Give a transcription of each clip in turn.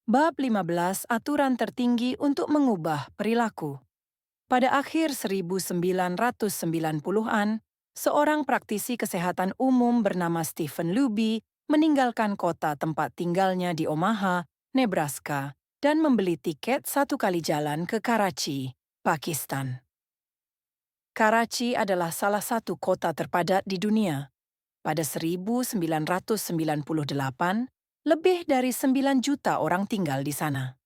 Bab 15 Aturan Tertinggi untuk Mengubah Perilaku. Pada akhir 1990-an, seorang praktisi kesehatan umum bernama Stephen Luby meninggalkan kota tempat tinggalnya di Omaha, Nebraska, dan membeli tiket satu kali jalan ke Karachi, Pakistan. Karachi adalah salah satu kota terpadat di dunia. Pada 1998, lebih dari 9 juta orang tinggal di sana.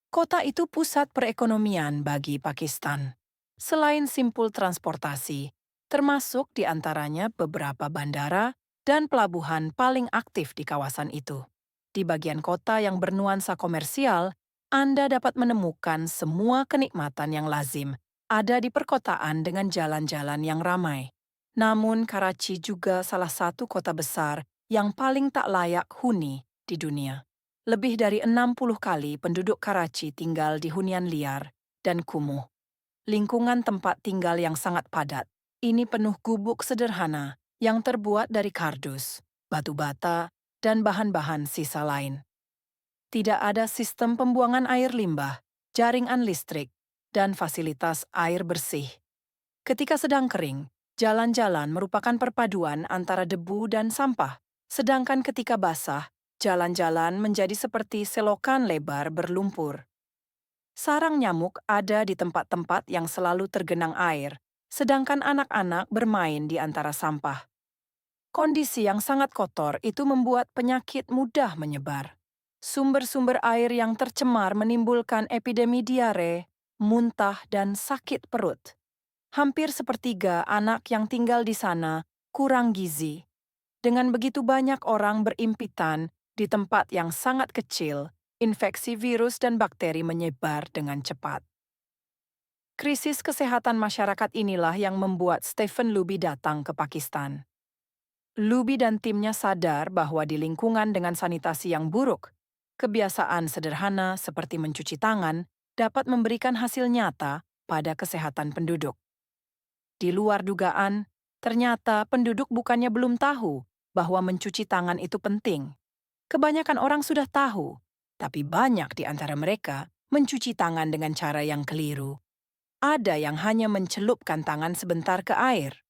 Kota itu pusat perekonomian bagi Pakistan. Selain simpul transportasi, termasuk di antaranya beberapa bandara dan pelabuhan paling aktif di kawasan itu. Di bagian kota yang bernuansa komersial, Anda dapat menemukan semua kenikmatan yang lazim ada di perkotaan dengan jalan-jalan yang ramai. Namun, Karachi juga salah satu kota besar yang paling tak layak huni di dunia. Lebih dari 60 kali penduduk Karachi tinggal di hunian liar dan kumuh. Lingkungan tempat tinggal yang sangat padat. Ini penuh gubuk sederhana yang terbuat dari kardus, batu bata, dan bahan-bahan sisa lain. Tidak ada sistem pembuangan air limbah, jaringan listrik, dan fasilitas air bersih. Ketika sedang kering, jalan-jalan merupakan perpaduan antara debu dan sampah, sedangkan ketika basah, jalan-jalan menjadi seperti selokan lebar berlumpur. Sarang nyamuk ada di tempat-tempat yang selalu tergenang air, sedangkan anak-anak bermain di antara sampah. Kondisi yang sangat kotor itu membuat penyakit mudah menyebar. Sumber-sumber air yang tercemar menimbulkan epidemi diare, muntah, dan sakit perut. Hampir sepertiga anak yang tinggal di sana kurang gizi. Dengan begitu banyak orang berimpitan di tempat yang sangat kecil, infeksi virus dan bakteri menyebar dengan cepat. Krisis kesehatan masyarakat inilah yang membuat Stephen Luby datang ke Pakistan. Luby dan timnya sadar bahwa di lingkungan dengan sanitasi yang buruk, kebiasaan sederhana seperti mencuci tangan dapat memberikan hasil nyata pada kesehatan penduduk. Di luar dugaan, ternyata penduduk bukannya belum tahu bahwa mencuci tangan itu penting. Kebanyakan orang sudah tahu, tapi banyak di antara mereka mencuci tangan dengan cara yang keliru. Ada yang hanya mencelupkan tangan sebentar ke air.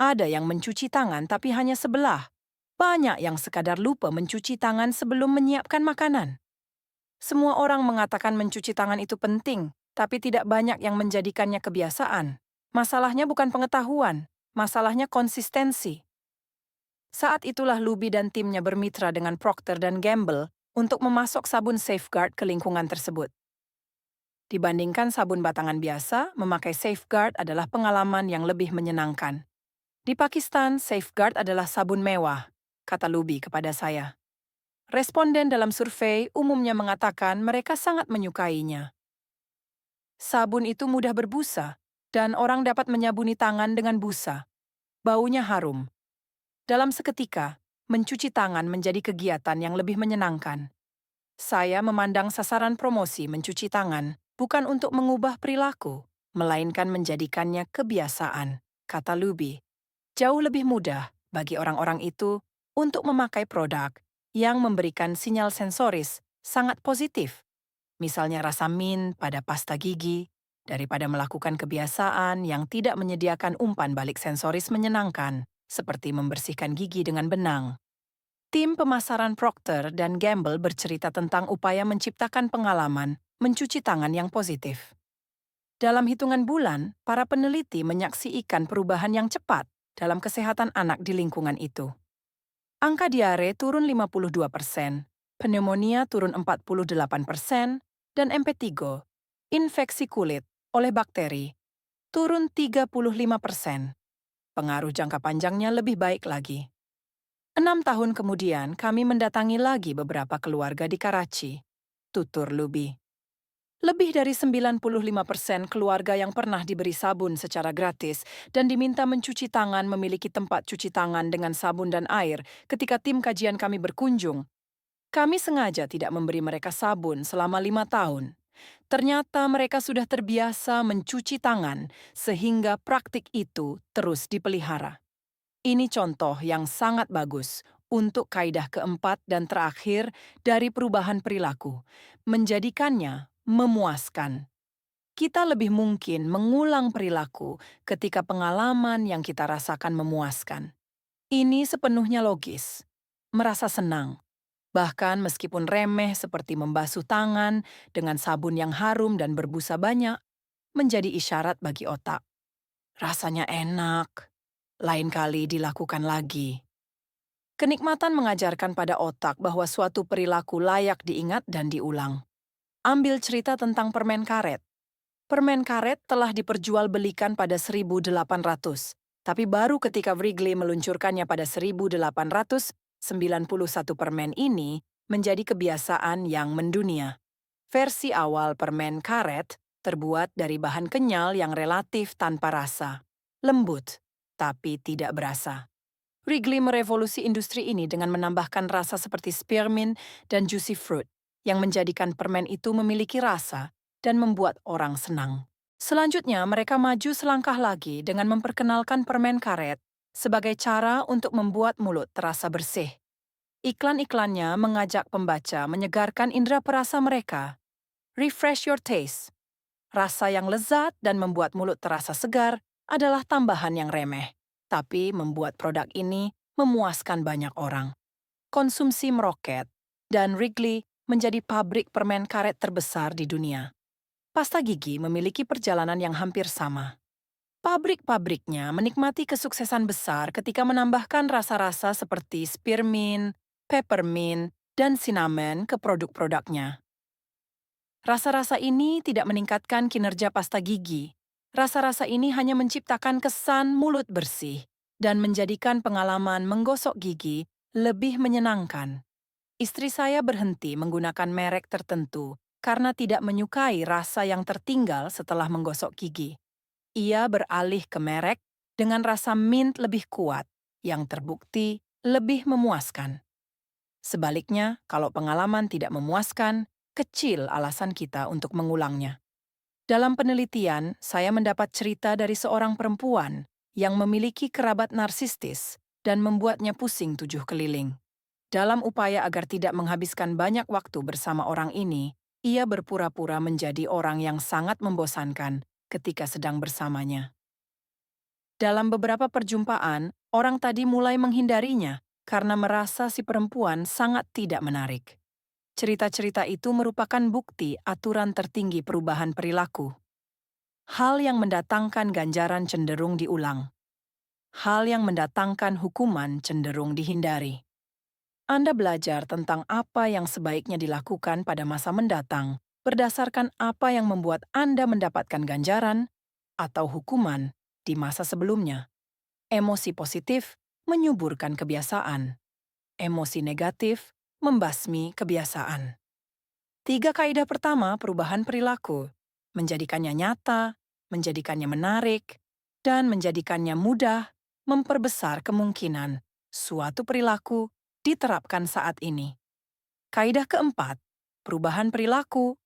Ada yang mencuci tangan tapi hanya sebelah. Banyak yang sekadar lupa mencuci tangan sebelum menyiapkan makanan. Semua orang mengatakan mencuci tangan itu penting, tapi tidak banyak yang menjadikannya kebiasaan. Masalahnya bukan pengetahuan, masalahnya konsistensi. Saat itulah Luby dan timnya bermitra dengan Procter dan Gamble untuk memasok sabun Safeguard ke lingkungan tersebut. Dibandingkan sabun batangan biasa, memakai Safeguard adalah pengalaman yang lebih menyenangkan. Di Pakistan, Safeguard adalah sabun mewah, kata Luby kepada saya. Responden dalam survei umumnya mengatakan mereka sangat menyukainya. Sabun itu mudah berbusa, dan orang dapat menyabuni tangan dengan busa. Baunya harum. Dalam seketika, mencuci tangan menjadi kegiatan yang lebih menyenangkan. Saya memandang sasaran promosi mencuci tangan bukan untuk mengubah perilaku, melainkan menjadikannya kebiasaan, kata Luby. Jauh lebih mudah bagi orang-orang itu untuk memakai produk yang memberikan sinyal sensoris sangat positif, misalnya rasa mint pada pasta gigi, daripada melakukan kebiasaan yang tidak menyediakan umpan balik sensoris menyenangkan, seperti membersihkan gigi dengan benang. Tim pemasaran Procter dan Gamble bercerita tentang upaya menciptakan pengalaman mencuci tangan yang positif. Dalam hitungan bulan, para peneliti menyaksikan perubahan yang cepat dalam kesehatan anak di lingkungan itu. Angka diare turun 52%, pneumonia turun 48%, dan impetigo, infeksi kulit oleh bakteri, turun 35%. Pengaruh jangka panjangnya lebih baik lagi. 6 tahun kemudian, kami mendatangi lagi beberapa keluarga di Karachi, tutur Luby. Lebih dari 95% keluarga yang pernah diberi sabun secara gratis dan diminta mencuci tangan memiliki tempat cuci tangan dengan sabun dan air ketika tim kajian kami berkunjung. Kami sengaja tidak memberi mereka sabun selama 5 tahun. Ternyata mereka sudah terbiasa mencuci tangan sehingga praktik itu terus dipelihara. Ini contoh yang sangat bagus untuk kaidah keempat dan terakhir dari perubahan perilaku, menjadikannya memuaskan. Kita lebih mungkin mengulang perilaku ketika pengalaman yang kita rasakan memuaskan. Ini sepenuhnya logis. Merasa senang, bahkan meskipun remeh seperti membasuh tangan dengan sabun yang harum dan berbusa banyak, menjadi isyarat bagi otak. Rasanya enak, lain kali dilakukan lagi. Kenikmatan mengajarkan pada otak bahwa suatu perilaku layak diingat dan diulang. Ambil cerita tentang permen karet. Permen karet telah diperjualbelikan pada 1800, tapi baru ketika Wrigley meluncurkannya pada 1891 permen ini menjadi kebiasaan yang mendunia. Versi awal permen karet terbuat dari bahan kenyal yang relatif tanpa rasa, lembut, tapi tidak berasa. Wrigley merevolusi industri ini dengan menambahkan rasa seperti spearmint dan juicy fruit, yang menjadikan permen itu memiliki rasa dan membuat orang senang. Selanjutnya, mereka maju selangkah lagi dengan memperkenalkan permen karet sebagai cara untuk membuat mulut terasa bersih. Iklan-iklannya mengajak pembaca menyegarkan indera perasa mereka. Refresh your taste. Rasa yang lezat dan membuat mulut terasa segar adalah tambahan yang remeh, tapi membuat produk ini memuaskan banyak orang. Konsumsi meroket, dan Wrigley menjadi pabrik permen karet terbesar di dunia. Pasta gigi memiliki perjalanan yang hampir sama. Pabrik-pabriknya menikmati kesuksesan besar ketika menambahkan rasa-rasa seperti spearmint, peppermint, dan cinnamon ke produk-produknya. Rasa-rasa ini tidak meningkatkan kinerja pasta gigi. Rasa-rasa ini hanya menciptakan kesan mulut bersih dan menjadikan pengalaman menggosok gigi lebih menyenangkan. Istri saya berhenti menggunakan merek tertentu karena tidak menyukai rasa yang tertinggal setelah menggosok gigi. Ia beralih ke merek dengan rasa mint lebih kuat, yang terbukti lebih memuaskan. Sebaliknya, kalau pengalaman tidak memuaskan, kecil alasan kita untuk mengulangnya. Dalam penelitian, saya mendapat cerita dari seorang perempuan yang memiliki kerabat narsistis dan membuatnya pusing 7 keliling. Dalam upaya agar tidak menghabiskan banyak waktu bersama orang ini, ia berpura-pura menjadi orang yang sangat membosankan ketika sedang bersamanya. Dalam beberapa perjumpaan, orang tadi mulai menghindarinya karena merasa si perempuan sangat tidak menarik. Cerita-cerita itu merupakan bukti aturan tertinggi perubahan perilaku. Hal yang mendatangkan ganjaran cenderung diulang. Hal yang mendatangkan hukuman cenderung dihindari. Anda belajar tentang apa yang sebaiknya dilakukan pada masa mendatang berdasarkan apa yang membuat Anda mendapatkan ganjaran atau hukuman di masa sebelumnya. Emosi positif menyuburkan kebiasaan. Emosi negatif membasmi kebiasaan. 3 kaidah pertama perubahan perilaku, menjadikannya nyata, menjadikannya menarik, dan menjadikannya mudah, memperbesar kemungkinan suatu perilaku diterapkan saat ini. Kaidah keempat, perubahan perilaku,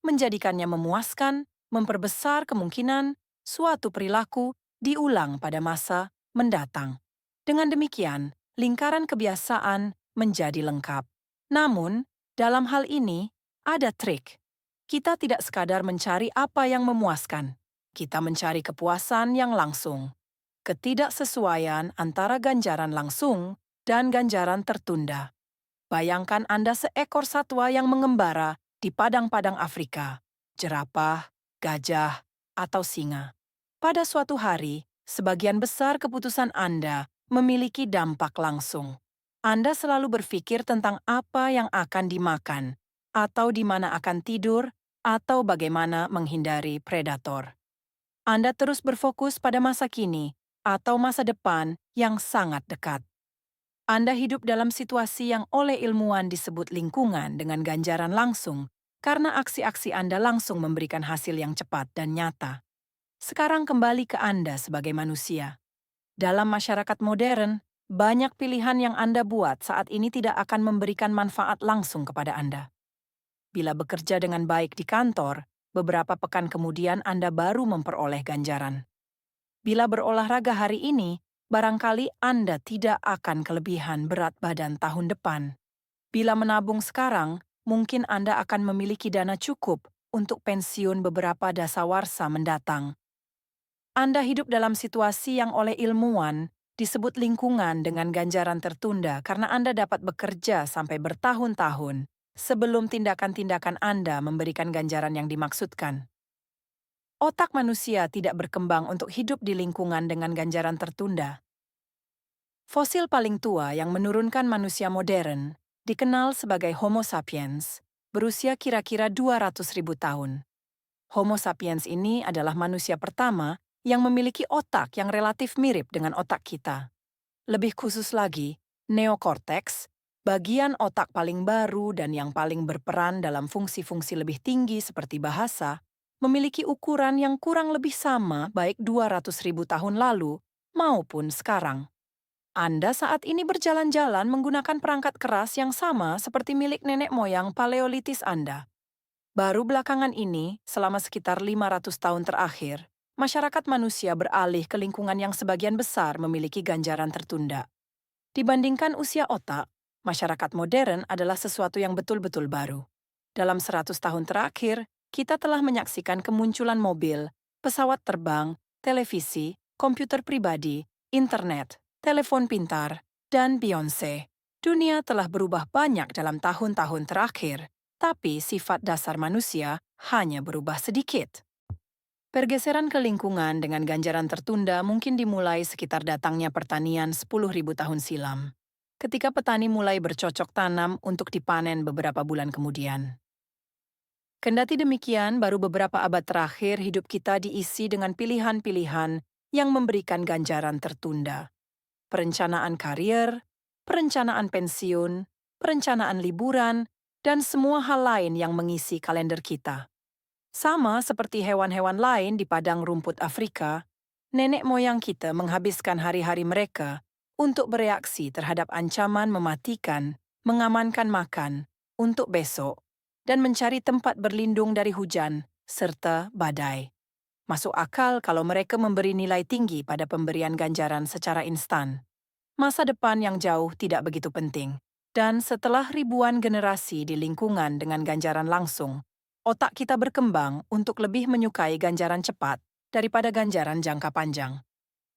menjadikannya memuaskan, memperbesar kemungkinan suatu perilaku diulang pada masa mendatang. Dengan demikian, lingkaran kebiasaan menjadi lengkap. Namun, dalam hal ini, ada trik. Kita tidak sekadar mencari apa yang memuaskan. Kita mencari kepuasan yang langsung. Ketidaksesuaian antara ganjaran langsung dan ganjaran tertunda. Bayangkan Anda seekor satwa yang mengembara di padang-padang Afrika, jerapah, gajah, atau singa. Pada suatu hari, sebagian besar keputusan Anda memiliki dampak langsung. Anda selalu berpikir tentang apa yang akan dimakan, atau di mana akan tidur, atau bagaimana menghindari predator. Anda terus berfokus pada masa kini atau masa depan yang sangat dekat. Anda hidup dalam situasi yang oleh ilmuwan disebut lingkungan dengan ganjaran langsung karena aksi-aksi Anda langsung memberikan hasil yang cepat dan nyata. Sekarang kembali ke Anda sebagai manusia. Dalam masyarakat modern, banyak pilihan yang Anda buat saat ini tidak akan memberikan manfaat langsung kepada Anda. Bila bekerja dengan baik di kantor, beberapa pekan kemudian Anda baru memperoleh ganjaran. Bila berolahraga hari ini, barangkali Anda tidak akan kelebihan berat badan tahun depan. Bila menabung sekarang, mungkin Anda akan memiliki dana cukup untuk pensiun beberapa dasawarsa mendatang. Anda hidup dalam situasi yang oleh ilmuwan disebut lingkungan dengan ganjaran tertunda karena Anda dapat bekerja sampai bertahun-tahun sebelum tindakan-tindakan Anda memberikan ganjaran yang dimaksudkan. Otak manusia tidak berkembang untuk hidup di lingkungan dengan ganjaran tertunda. Fosil paling tua yang menurunkan manusia modern dikenal sebagai Homo sapiens, berusia kira-kira 200.000 tahun. Homo sapiens ini adalah manusia pertama yang memiliki otak yang relatif mirip dengan otak kita. Lebih khusus lagi, neokorteks, bagian otak paling baru dan yang paling berperan dalam fungsi-fungsi lebih tinggi seperti bahasa, memiliki ukuran yang kurang lebih sama baik 200.000 tahun lalu maupun sekarang. Anda saat ini berjalan-jalan menggunakan perangkat keras yang sama seperti milik nenek moyang Paleolitis Anda. Baru belakangan ini, selama sekitar 500 tahun terakhir, masyarakat manusia beralih ke lingkungan yang sebagian besar memiliki ganjaran tertunda. Dibandingkan usia otak, masyarakat modern adalah sesuatu yang betul-betul baru. Dalam 100 tahun terakhir, kita telah menyaksikan kemunculan mobil, pesawat terbang, televisi, komputer pribadi, internet, telepon pintar, dan Beyoncé. Dunia telah berubah banyak dalam tahun-tahun terakhir, tapi sifat dasar manusia hanya berubah sedikit. Pergeseran ke lingkungan dengan ganjaran tertunda mungkin dimulai sekitar datangnya pertanian 10.000 tahun silam, ketika petani mulai bercocok tanam untuk dipanen beberapa bulan kemudian. Kendati demikian, baru beberapa abad terakhir hidup kita diisi dengan pilihan-pilihan yang memberikan ganjaran tertunda. Perencanaan karier, perencanaan pensiun, perencanaan liburan, dan semua hal lain yang mengisi kalender kita. Sama seperti hewan-hewan lain di padang rumput Afrika, nenek moyang kita menghabiskan hari-hari mereka untuk bereaksi terhadap ancaman mematikan, mengamankan makan untuk besok, dan mencari tempat berlindung dari hujan serta badai. Masuk akal kalau mereka memberi nilai tinggi pada pemberian ganjaran secara instan. Masa depan yang jauh tidak begitu penting. Dan setelah ribuan generasi di lingkungan dengan ganjaran langsung, otak kita berkembang untuk lebih menyukai ganjaran cepat daripada ganjaran jangka panjang.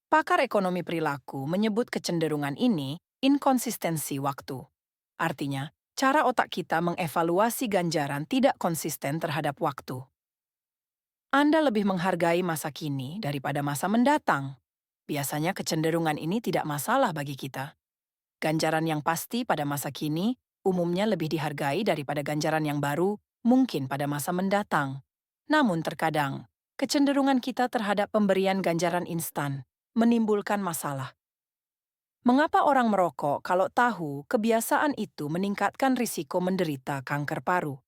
Pakar ekonomi perilaku menyebut kecenderungan ini inkonsistensi waktu. Artinya, cara otak kita mengevaluasi ganjaran tidak konsisten terhadap waktu. Anda lebih menghargai masa kini daripada masa mendatang. Biasanya kecenderungan ini tidak masalah bagi kita. Ganjaran yang pasti pada masa kini umumnya lebih dihargai daripada ganjaran yang baru mungkin pada masa mendatang. Namun terkadang, kecenderungan kita terhadap pemberian ganjaran instan menimbulkan masalah. Mengapa orang merokok kalau tahu kebiasaan itu meningkatkan risiko menderita kanker paru?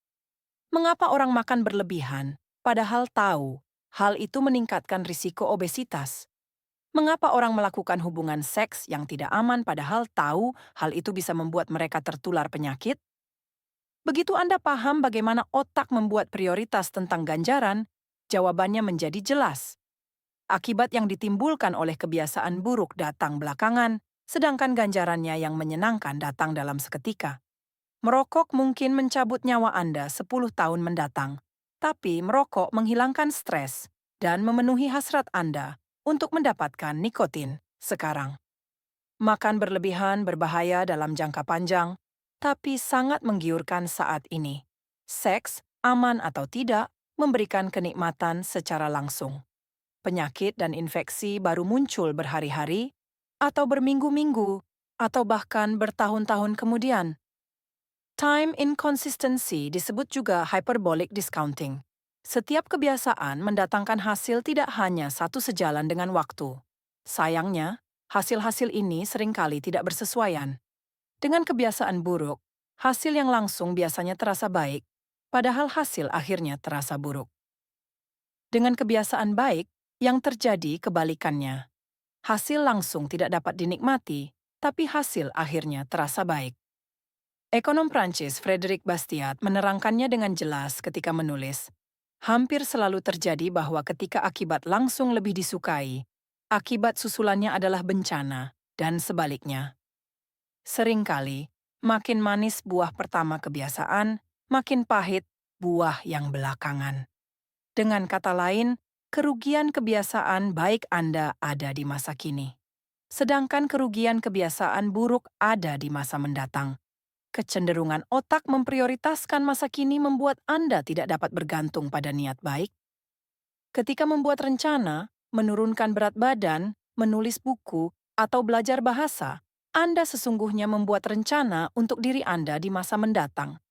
Mengapa orang makan berlebihan padahal tahu hal itu meningkatkan risiko obesitas? Mengapa orang melakukan hubungan seks yang tidak aman padahal tahu hal itu bisa membuat mereka tertular penyakit? Begitu Anda paham bagaimana otak membuat prioritas tentang ganjaran, jawabannya menjadi jelas. Akibat yang ditimbulkan oleh kebiasaan buruk datang belakangan, sedangkan ganjarannya yang menyenangkan datang dalam seketika. Merokok mungkin mencabut nyawa Anda 10 tahun mendatang, tapi merokok menghilangkan stres dan memenuhi hasrat Anda untuk mendapatkan nikotin sekarang. Makan berlebihan berbahaya dalam jangka panjang, tapi sangat menggiurkan saat ini. Seks, aman atau tidak, memberikan kenikmatan secara langsung. Penyakit dan infeksi baru muncul berhari-hari, atau berminggu-minggu, atau bahkan bertahun-tahun kemudian. Time inconsistency disebut juga hyperbolic discounting. Setiap kebiasaan mendatangkan hasil tidak hanya satu sejalan dengan waktu. Sayangnya, hasil-hasil ini seringkali tidak bersesuaian. Dengan kebiasaan buruk, hasil yang langsung biasanya terasa baik, padahal hasil akhirnya terasa buruk. Dengan kebiasaan baik, yang terjadi kebalikannya. Hasil langsung tidak dapat dinikmati, tapi hasil akhirnya terasa baik. Ekonom Prancis Frédéric Bastiat menerangkannya dengan jelas ketika menulis, hampir selalu terjadi bahwa ketika akibat langsung lebih disukai, Akibat susulannya adalah bencana, dan sebaliknya. Seringkali, makin manis buah pertama kebiasaan, makin pahit buah yang belakangan. Dengan kata lain, kerugian kebiasaan baik Anda ada di masa kini. Sedangkan kerugian kebiasaan buruk ada di masa mendatang. Kecenderungan otak memprioritaskan masa kini membuat Anda tidak dapat bergantung pada niat baik. Ketika membuat rencana, menurunkan berat badan, menulis buku, atau belajar bahasa, Anda sesungguhnya membuat rencana untuk diri Anda di masa mendatang.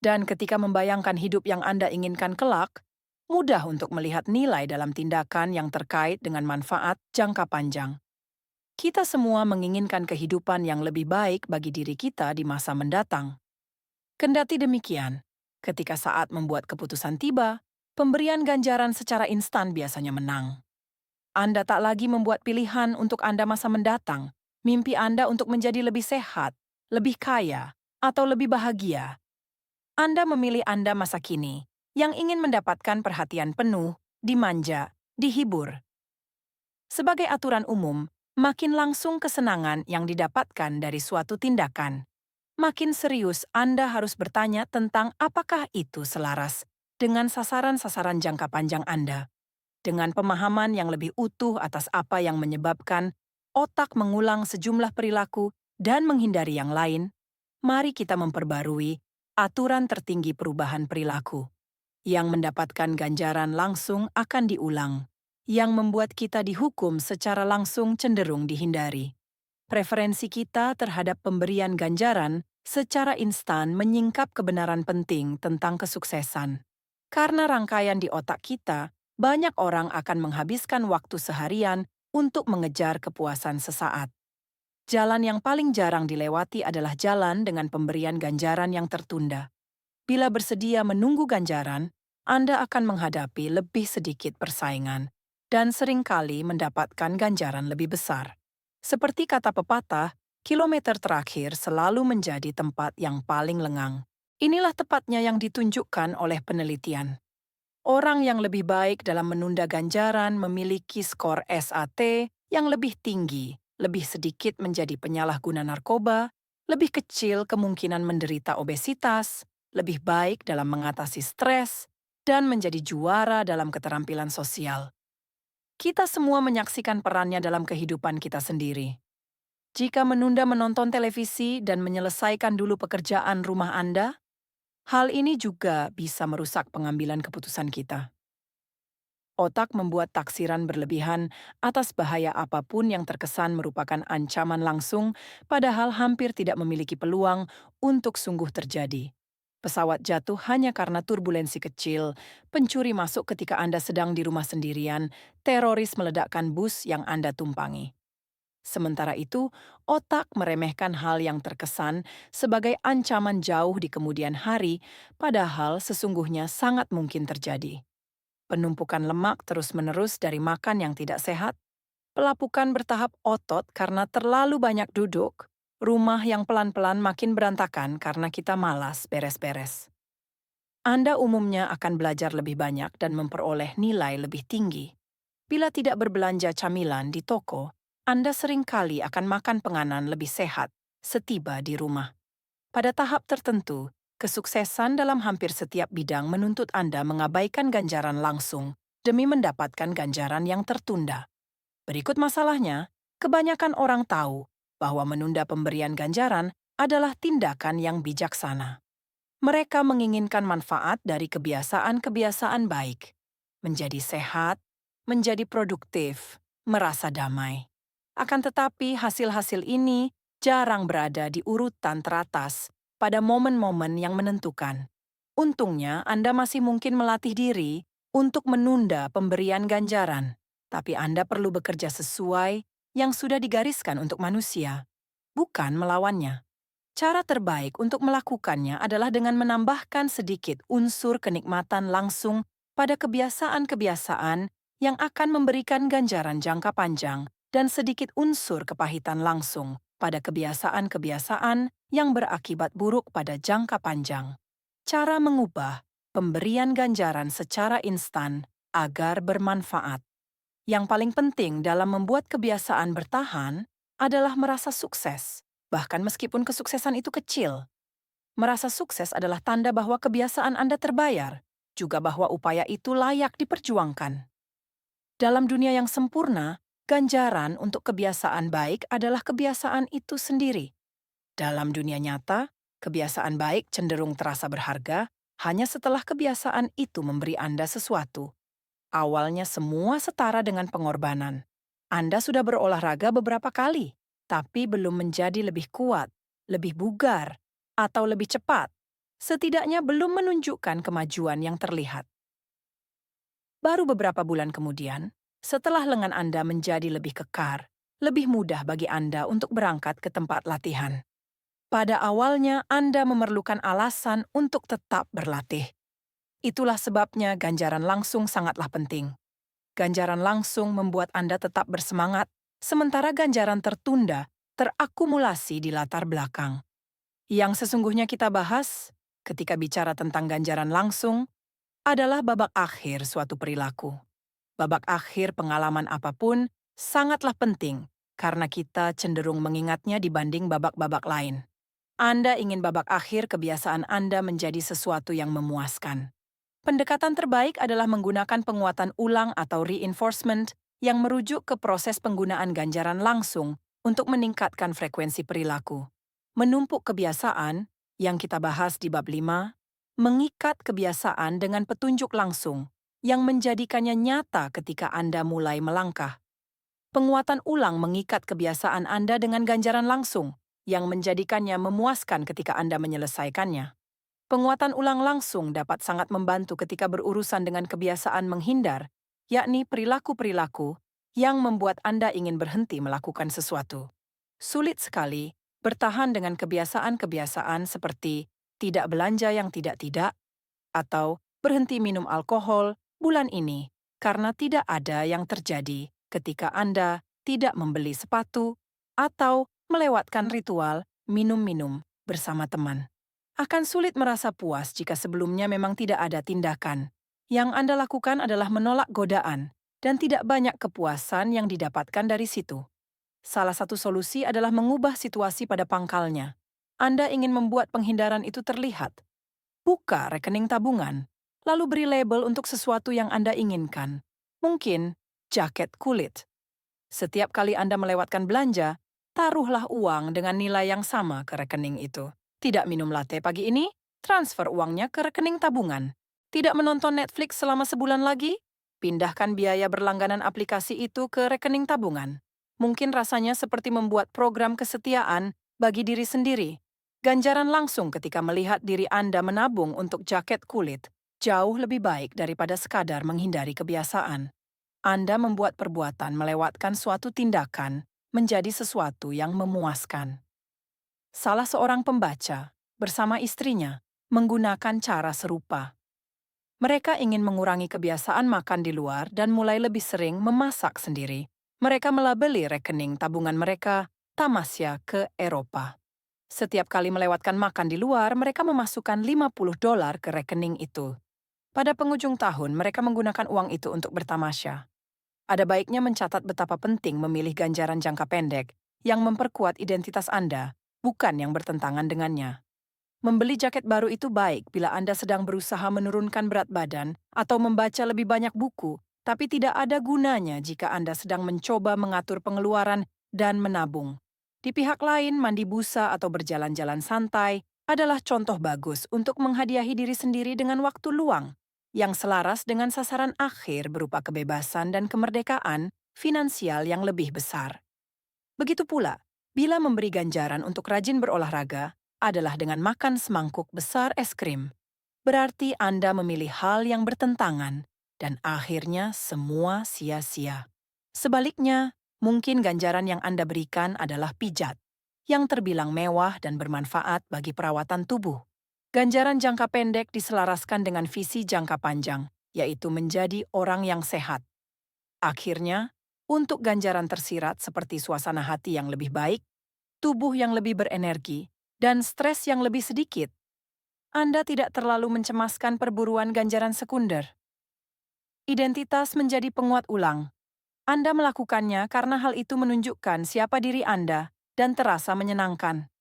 Dan ketika membayangkan hidup yang Anda inginkan kelak, mudah untuk melihat nilai dalam tindakan yang terkait dengan manfaat jangka panjang. Kita semua menginginkan kehidupan yang lebih baik bagi diri kita di masa mendatang. Kendati demikian, ketika saat membuat keputusan tiba, pemberian ganjaran secara instan biasanya menang. Anda tak lagi membuat pilihan untuk Anda masa mendatang, mimpi Anda untuk menjadi lebih sehat, lebih kaya, atau lebih bahagia. Anda memilih Anda masa kini, yang ingin mendapatkan perhatian penuh, dimanja, dihibur. Sebagai aturan umum, makin langsung kesenangan yang didapatkan dari suatu tindakan, makin serius Anda harus bertanya tentang apakah itu selaras dengan sasaran-sasaran jangka panjang Anda. Dengan pemahaman yang lebih utuh atas apa yang menyebabkan otak mengulang sejumlah perilaku dan menghindari yang lain, mari kita memperbarui aturan tertinggi perubahan perilaku. Yang mendapatkan ganjaran langsung akan diulang, yang membuat kita dihukum secara langsung cenderung dihindari. Preferensi kita terhadap pemberian ganjaran secara instan menyingkap kebenaran penting tentang kesuksesan. Karena rangkaian di otak kita, banyak orang akan menghabiskan waktu seharian untuk mengejar kepuasan sesaat. Jalan yang paling jarang dilewati adalah jalan dengan pemberian ganjaran yang tertunda. Bila bersedia menunggu ganjaran, Anda akan menghadapi lebih sedikit persaingan dan seringkali mendapatkan ganjaran lebih besar. Seperti kata pepatah, kilometer terakhir selalu menjadi tempat yang paling lengang. Inilah tepatnya yang ditunjukkan oleh penelitian. Orang yang lebih baik dalam menunda ganjaran memiliki skor SAT yang lebih tinggi, lebih sedikit menjadi penyalahguna narkoba, lebih kecil kemungkinan menderita obesitas, lebih baik dalam mengatasi stres, dan menjadi juara dalam keterampilan sosial. Kita semua menyaksikan perannya dalam kehidupan kita sendiri. Jika menunda menonton televisi dan menyelesaikan dulu pekerjaan rumah Anda, hal ini juga bisa merusak pengambilan keputusan kita. Otak membuat taksiran berlebihan atas bahaya apapun yang terkesan merupakan ancaman langsung, padahal hampir tidak memiliki peluang untuk sungguh terjadi. Pesawat jatuh hanya karena turbulensi kecil, pencuri masuk ketika Anda sedang di rumah sendirian, teroris meledakkan bus yang Anda tumpangi. Sementara itu, otak meremehkan hal yang terkesan sebagai ancaman jauh di kemudian hari, padahal sesungguhnya sangat mungkin terjadi. Penumpukan lemak terus-menerus dari makan yang tidak sehat, pelapukan bertahap otot karena terlalu banyak duduk, rumah yang pelan-pelan makin berantakan karena kita malas beres-beres. Anda umumnya akan belajar lebih banyak dan memperoleh nilai lebih tinggi. Bila tidak berbelanja camilan di toko, Anda seringkali akan makan penganan lebih sehat setiba di rumah. Pada tahap tertentu, kesuksesan dalam hampir setiap bidang menuntut Anda mengabaikan ganjaran langsung demi mendapatkan ganjaran yang tertunda. Berikut masalahnya, kebanyakan orang tahu bahwa menunda pemberian ganjaran adalah tindakan yang bijaksana. Mereka menginginkan manfaat dari kebiasaan-kebiasaan baik, menjadi sehat, menjadi produktif, merasa damai. Akan tetapi hasil-hasil ini jarang berada di urutan teratas pada momen-momen yang menentukan. Untungnya Anda masih mungkin melatih diri untuk menunda pemberian ganjaran, tapi Anda perlu bekerja sesuai yang sudah digariskan untuk manusia, bukan melawannya. Cara terbaik untuk melakukannya adalah dengan menambahkan sedikit unsur kenikmatan langsung pada kebiasaan-kebiasaan yang akan memberikan ganjaran jangka panjang dan sedikit unsur kepahitan langsung pada kebiasaan-kebiasaan yang berakibat buruk pada jangka panjang. Cara mengubah pemberian ganjaran secara instan agar bermanfaat. Yang paling penting dalam membuat kebiasaan bertahan adalah merasa sukses, bahkan meskipun kesuksesan itu kecil. Merasa sukses adalah tanda bahwa kebiasaan Anda terbayar, juga bahwa upaya itu layak diperjuangkan. Dalam dunia yang sempurna, ganjaran untuk kebiasaan baik adalah kebiasaan itu sendiri. Dalam dunia nyata, kebiasaan baik cenderung terasa berharga hanya setelah kebiasaan itu memberi Anda sesuatu. Awalnya semua setara dengan pengorbanan. Anda sudah berolahraga beberapa kali, tapi belum menjadi lebih kuat, lebih bugar, atau lebih cepat. Setidaknya belum menunjukkan kemajuan yang terlihat. Baru beberapa bulan kemudian, setelah lengan Anda menjadi lebih kekar, lebih mudah bagi Anda untuk berangkat ke tempat latihan. Pada awalnya, Anda memerlukan alasan untuk tetap berlatih. Itulah sebabnya ganjaran langsung sangatlah penting. Ganjaran langsung membuat Anda tetap bersemangat, sementara ganjaran tertunda terakumulasi di latar belakang. Yang sesungguhnya kita bahas, ketika bicara tentang ganjaran langsung, adalah babak akhir suatu perilaku. Babak akhir pengalaman apapun sangatlah penting, karena kita cenderung mengingatnya dibanding babak-babak lain. Anda ingin babak akhir kebiasaan Anda menjadi sesuatu yang memuaskan. Pendekatan terbaik adalah menggunakan penguatan ulang atau reinforcement yang merujuk ke proses penggunaan ganjaran langsung untuk meningkatkan frekuensi perilaku. Menumpuk kebiasaan, yang kita bahas di bab 5, mengikat kebiasaan dengan petunjuk langsung yang menjadikannya nyata ketika Anda mulai melangkah. Penguatan ulang mengikat kebiasaan Anda dengan ganjaran langsung yang menjadikannya memuaskan ketika Anda menyelesaikannya. Penguatan ulang langsung dapat sangat membantu ketika berurusan dengan kebiasaan menghindar, yakni perilaku-perilaku yang membuat Anda ingin berhenti melakukan sesuatu. Sulit sekali bertahan dengan kebiasaan-kebiasaan seperti tidak belanja yang tidak-tidak atau berhenti minum alkohol bulan ini karena tidak ada yang terjadi ketika Anda tidak membeli sepatu atau melewatkan ritual minum-minum bersama teman. Akan sulit merasa puas jika sebelumnya memang tidak ada tindakan. Yang Anda lakukan adalah menolak godaan, dan tidak banyak kepuasan yang didapatkan dari situ. Salah satu solusi adalah mengubah situasi pada pangkalnya. Anda ingin membuat penghindaran itu terlihat. Buka rekening tabungan, lalu beri label untuk sesuatu yang Anda inginkan. Mungkin jaket kulit. Setiap kali Anda melewatkan belanja, taruhlah uang dengan nilai yang sama ke rekening itu. Tidak minum latte pagi ini, transfer uangnya ke rekening tabungan. Tidak menonton Netflix selama sebulan lagi, pindahkan biaya berlangganan aplikasi itu ke rekening tabungan. Mungkin rasanya seperti membuat program kesetiaan bagi diri sendiri. Ganjaran langsung ketika melihat diri Anda menabung untuk jaket kulit jauh lebih baik daripada sekadar menghindari kebiasaan. Anda membuat perbuatan melewatkan suatu tindakan menjadi sesuatu yang memuaskan. Salah seorang pembaca, bersama istrinya, menggunakan cara serupa. Mereka ingin mengurangi kebiasaan makan di luar dan mulai lebih sering memasak sendiri. Mereka melabeli rekening tabungan mereka Tamasya ke Eropa. Setiap kali melewatkan makan di luar, mereka memasukkan $50 ke rekening itu. Pada penghujung tahun, mereka menggunakan uang itu untuk bertamasya. Ada baiknya mencatat betapa penting memilih ganjaran jangka pendek yang memperkuat identitas Anda, bukan yang bertentangan dengannya. Membeli jaket baru itu baik bila Anda sedang berusaha menurunkan berat badan atau membaca lebih banyak buku, tapi tidak ada gunanya jika Anda sedang mencoba mengatur pengeluaran dan menabung. Di pihak lain, mandi busa atau berjalan-jalan santai adalah contoh bagus untuk menghadiahi diri sendiri dengan waktu luang yang selaras dengan sasaran akhir berupa kebebasan dan kemerdekaan finansial yang lebih besar. Begitu pula, bila memberi ganjaran untuk rajin berolahraga adalah dengan makan semangkuk besar es krim. Berarti Anda memilih hal yang bertentangan, dan akhirnya semua sia-sia. Sebaliknya, mungkin ganjaran yang Anda berikan adalah pijat, yang terbilang mewah dan bermanfaat bagi perawatan tubuh. Ganjaran jangka pendek diselaraskan dengan visi jangka panjang, yaitu menjadi orang yang sehat. Akhirnya, untuk ganjaran tersirat seperti suasana hati yang lebih baik, tubuh yang lebih berenergi, dan stres yang lebih sedikit, Anda tidak terlalu mencemaskan perburuan ganjaran sekunder. Identitas menjadi penguat ulang. Anda melakukannya karena hal itu menunjukkan siapa diri Anda dan terasa menyenangkan.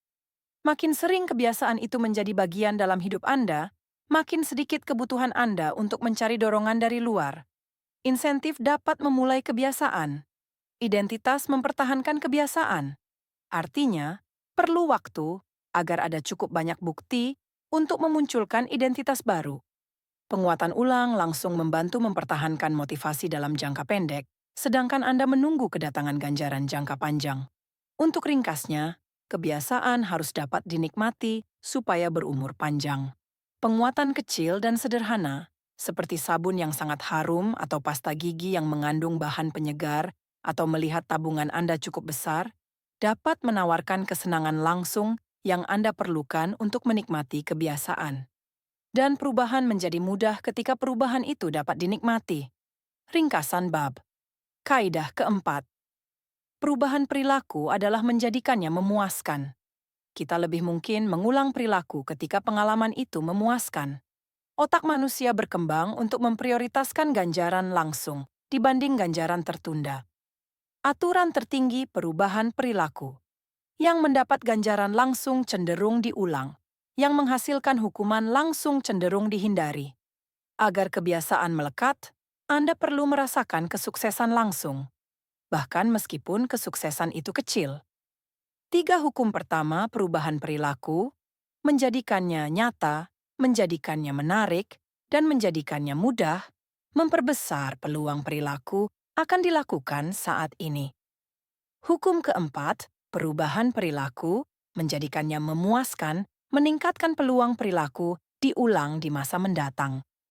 Makin sering kebiasaan itu menjadi bagian dalam hidup Anda, makin sedikit kebutuhan Anda untuk mencari dorongan dari luar. Insentif dapat memulai kebiasaan. Identitas mempertahankan kebiasaan. Artinya, perlu waktu agar ada cukup banyak bukti untuk memunculkan identitas baru. Penguatan ulang langsung membantu mempertahankan motivasi dalam jangka pendek, sedangkan Anda menunggu kedatangan ganjaran jangka panjang. Untuk ringkasnya, kebiasaan harus dapat dinikmati supaya berumur panjang. Penguatan kecil dan sederhana, seperti sabun yang sangat harum atau pasta gigi yang mengandung bahan penyegar, atau melihat tabungan Anda cukup besar, dapat menawarkan kesenangan langsung yang Anda perlukan untuk menikmati kebiasaan. Dan perubahan menjadi mudah ketika perubahan itu dapat dinikmati. Ringkasan bab. Kaidah keempat. Perubahan perilaku adalah menjadikannya memuaskan. Kita lebih mungkin mengulang perilaku ketika pengalaman itu memuaskan. Otak manusia berkembang untuk memprioritaskan ganjaran langsung dibanding ganjaran tertunda. Aturan tertinggi perubahan perilaku. Yang mendapat ganjaran langsung cenderung diulang. Yang menghasilkan hukuman langsung cenderung dihindari. Agar kebiasaan melekat, Anda perlu merasakan kesuksesan langsung. Bahkan meskipun kesuksesan itu kecil. 3 hukum pertama perubahan perilaku, menjadikannya nyata, menjadikannya menarik, dan menjadikannya mudah, memperbesar peluang perilaku akan dilakukan saat ini. Hukum keempat, perubahan perilaku, menjadikannya memuaskan, meningkatkan peluang perilaku diulang di masa mendatang.